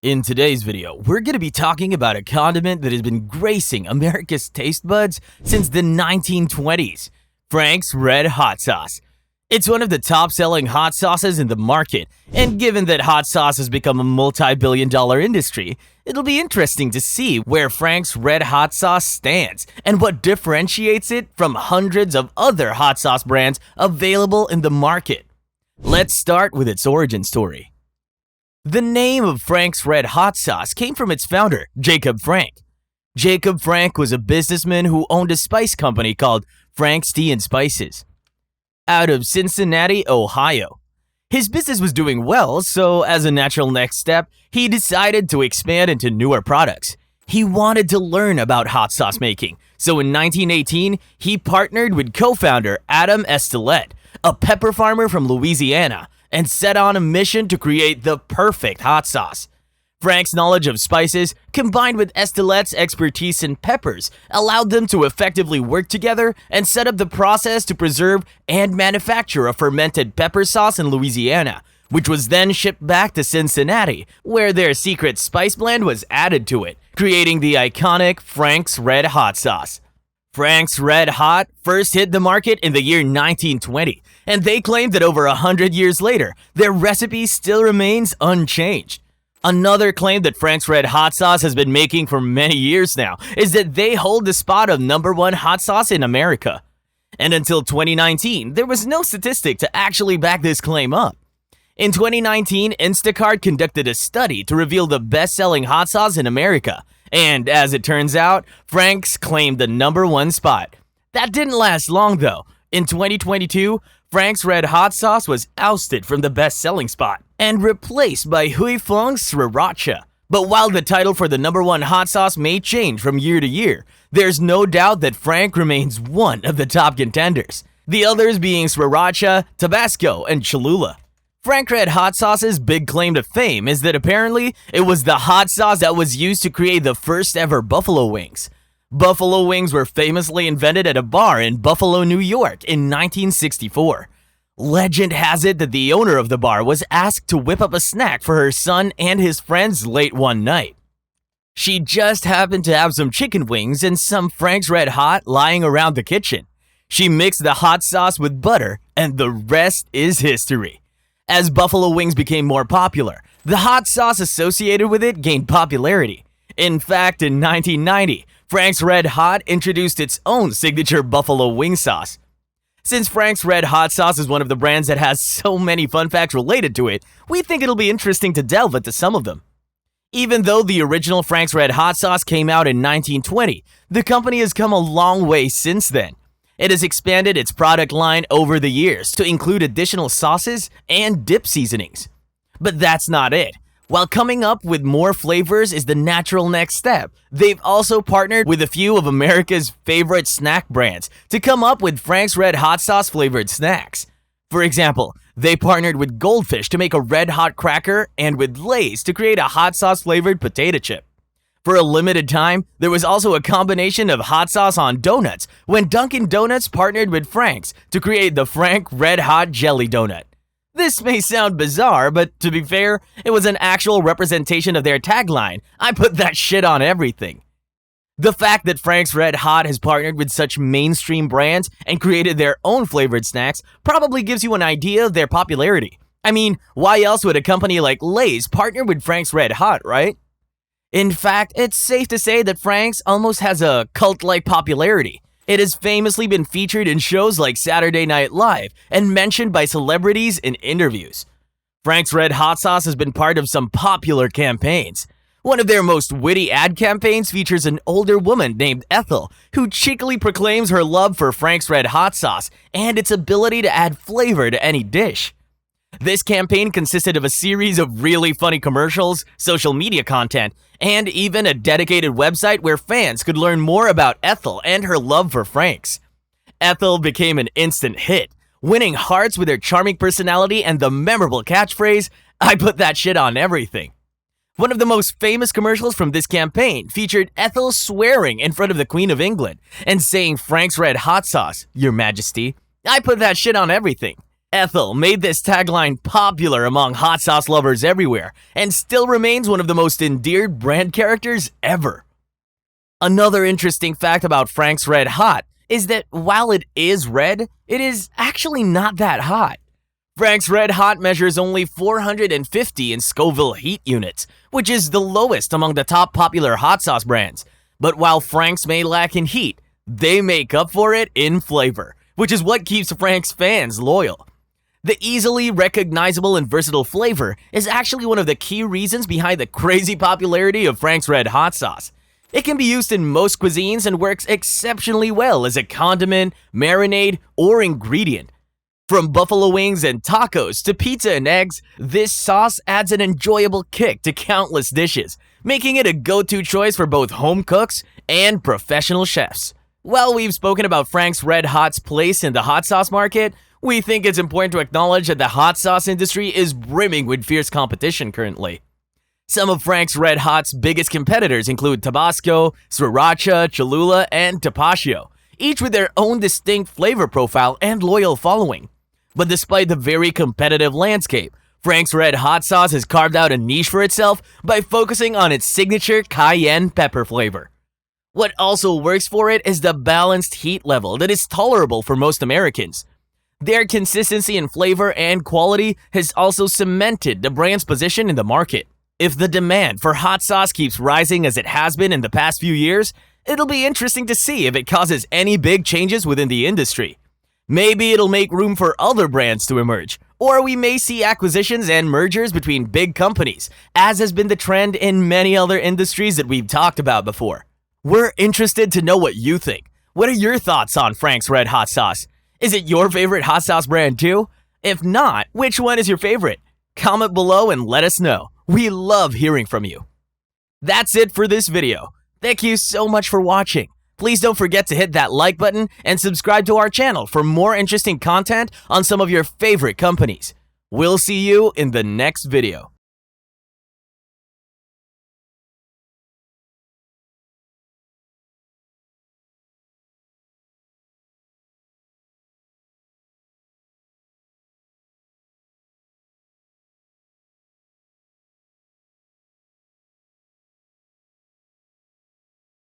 In today's video, we're going to be talking about a condiment that has been gracing America's taste buds since the 1920s, Frank's Red Hot Sauce. It's one of the top-selling hot sauces in the market, and given that hot sauce has become a multi-billion-dollar industry, it'll be interesting to see where Frank's Red Hot Sauce stands and what differentiates it from hundreds of other hot sauce brands available in the market. Let's start with its origin story. The name of Frank's Red Hot Sauce came from its founder, Jacob Frank. Jacob Frank was a businessman who owned a spice company called Frank's Tea and Spices, out of Cincinnati, Ohio. His business was doing well, so as a natural next step, he decided to expand into newer products. He wanted to learn about hot sauce making, so in 1918, he partnered with co-founder Adam Estillette, a pepper farmer from Louisiana, and set on a mission to create the perfect hot sauce. Frank's knowledge of spices, combined with Estillette's expertise in peppers, allowed them to effectively work together and set up the process to preserve and manufacture a fermented pepper sauce in Louisiana, which was then shipped back to Cincinnati, where their secret spice blend was added to it, creating the iconic Frank's Red Hot Sauce. Frank's Red Hot first hit the market in the year 1920, and they claim that over 100 years later, their recipe still remains unchanged. Another claim that Frank's Red Hot Sauce has been making for many years now is that they hold the spot of #1 hot sauce in America. And until 2019, there was no statistic to actually back this claim up. In 2019, Instacart conducted a study to reveal the best-selling hot sauce in America, and as it turns out, Frank's claimed the #1 spot. That didn't last long though. In 2022, Frank's Red Hot Sauce was ousted from the best-selling spot and replaced by Huy Fong's Sriracha. But while the title for the #1 hot sauce may change from year to year, there's no doubt that Frank remains one of the top contenders, the others being Sriracha, Tabasco, and Cholula. Frank Red Hot Sauce's big claim to fame is that apparently it was the hot sauce that was used to create the first ever buffalo wings. Buffalo wings were famously invented at a bar in Buffalo, New York in 1964. Legend has it that the owner of the bar was asked to whip up a snack for her son and his friends late one night. She just happened to have some chicken wings and some Frank's Red Hot lying around the kitchen. She mixed the hot sauce with butter, and the rest is history. As buffalo wings became more popular, the hot sauce associated with it gained popularity. In fact, in 1990, Frank's Red Hot introduced its own signature buffalo wing sauce. Since Frank's Red Hot Sauce is one of the brands that has so many fun facts related to it, we think it'll be interesting to delve into some of them. Even though the original Frank's Red Hot Sauce came out in 1920, the company has come a long way since then. It has expanded its product line over the years to include additional sauces and dip seasonings. But that's not it. While coming up with more flavors is the natural next step, they've also partnered with a few of America's favorite snack brands to come up with Frank's Red Hot Sauce flavored snacks. For example, they partnered with Goldfish to make a red hot cracker and with Lay's to create a hot sauce flavored potato chip. For a limited time, there was also a combination of hot sauce on donuts when Dunkin' Donuts partnered with Frank's to create the Frank Red Hot Jelly Donut. This may sound bizarre, but to be fair, it was an actual representation of their tagline, "I put that shit on everything." The fact that Frank's Red Hot has partnered with such mainstream brands and created their own flavored snacks probably gives you an idea of their popularity. I mean, why else would a company like Lay's partner with Frank's Red Hot, right? In fact, it's safe to say that Frank's almost has a cult-like popularity. It has famously been featured in shows like Saturday Night Live and mentioned by celebrities in interviews. Frank's Red Hot Sauce has been part of some popular campaigns. One of their most witty ad campaigns features an older woman named Ethel who cheekily proclaims her love for Frank's Red Hot Sauce and its ability to add flavor to any dish. This campaign consisted of a series of really funny commercials, social media content, and even a dedicated website where fans could learn more about Ethel and her love for Frank's. Ethel became an instant hit, winning hearts with her charming personality and the memorable catchphrase, "I put that shit on everything." One of the most famous commercials from this campaign featured Ethel swearing in front of the Queen of England and saying, "Frank's Red Hot Sauce, Your Majesty, I put that shit on everything." Ethel made this tagline popular among hot sauce lovers everywhere and still remains one of the most endeared brand characters ever. Another interesting fact about Frank's Red Hot is that while it is red, it is actually not that hot. Frank's Red Hot measures only 450 in Scoville heat units, which is the lowest among the top popular hot sauce brands. But while Frank's may lack in heat, they make up for it in flavor, which is what keeps Frank's fans loyal. The easily recognizable and versatile flavor is actually one of the key reasons behind the crazy popularity of Frank's Red Hot Sauce. It can be used in most cuisines and works exceptionally well as a condiment, marinade, or ingredient. From buffalo wings and tacos to pizza and eggs, this sauce adds an enjoyable kick to countless dishes, making it a go-to choice for both home cooks and professional chefs. While we've spoken about Frank's Red Hot's place in the hot sauce market, we think it's important to acknowledge that the hot sauce industry is brimming with fierce competition currently. Some of Frank's Red Hot's biggest competitors include Tabasco, Sriracha, Cholula, and Tapatio, each with their own distinct flavor profile and loyal following. But despite the very competitive landscape, Frank's Red Hot Sauce has carved out a niche for itself by focusing on its signature cayenne pepper flavor. What also works for it is the balanced heat level that is tolerable for most Americans. Their consistency in flavor and quality has also cemented the brand's position in the market. If the demand for hot sauce keeps rising as it has been in the past few years, it'll be interesting to see if it causes any big changes within the industry. Maybe it'll make room for other brands to emerge, or we may see acquisitions and mergers between big companies, as has been the trend in many other industries that we've talked about before. We're interested to know what you think. What are your thoughts on Frank's Red Hot Sauce? Is it your favorite hot sauce brand too? If not, which one is your favorite? Comment below and let us know. We love hearing from you. That's it for this video. Thank you so much for watching. Please don't forget to hit that like button and subscribe to our channel for more interesting content on some of your favorite companies. We'll see you in the next video.